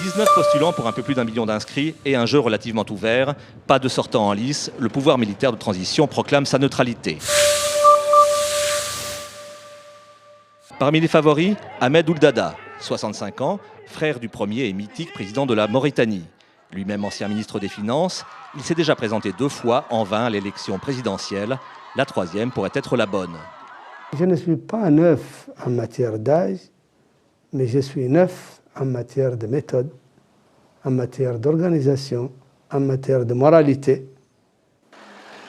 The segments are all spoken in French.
19 postulants pour un peu plus d'1 million d'inscrits et un jeu relativement ouvert. Pas de sortant en lice, le pouvoir militaire de transition proclame sa neutralité. Parmi les favoris, Ahmed Ould Daddah, 65 ans, frère du premier et mythique président de la Mauritanie. Lui-même ancien ministre des Finances, il s'est déjà présenté 2 fois en vain à l'élection présidentielle. La 3e pourrait être la bonne. Je ne suis pas neuf en matière d'âge, mais je suis neuf en matière de méthode, en matière d'organisation, en matière de moralité.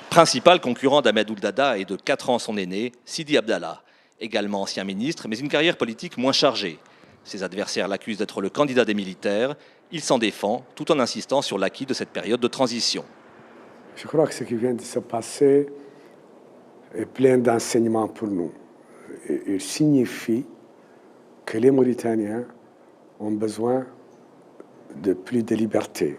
Principal concurrent d'Ahmed Ould Daddah et de 4 ans son aîné, Sidi Abdallah. Également ancien ministre, mais une carrière politique moins chargée. Ses adversaires l'accusent d'être le candidat des militaires. Il s'en défend tout en insistant sur l'acquis de cette période de transition. Je crois que ce qui vient de se passer est plein d'enseignements pour nous. Il signifie que les Mauritaniens ont besoin de plus de liberté.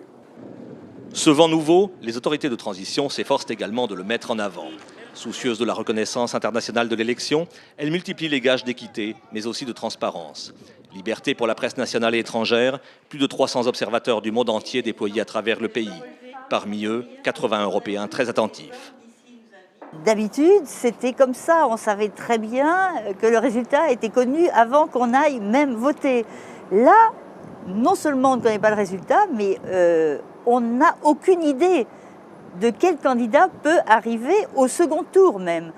Ce vent nouveau, les autorités de transition s'efforcent également de le mettre en avant. Soucieuses de la reconnaissance internationale de l'élection, elles multiplient les gages d'équité, mais aussi de transparence. Liberté pour la presse nationale et étrangère, plus de 300 observateurs du monde entier déployés à travers le pays. Parmi eux, 80 Européens très attentifs. D'habitude, c'était comme ça. On savait très bien que le résultat était connu avant qu'on aille même voter. Là, non seulement on ne connaît pas le résultat, mais on n'a aucune idée de quel candidat peut arriver au second tour même.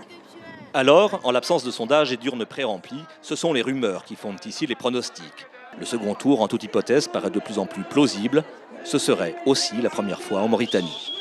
Alors, en l'absence de sondages et d'urnes pré-remplies, ce sont les rumeurs qui fondent ici les pronostics. Le second tour, en toute hypothèse, paraît de plus en plus plausible. Ce serait aussi la première fois en Mauritanie.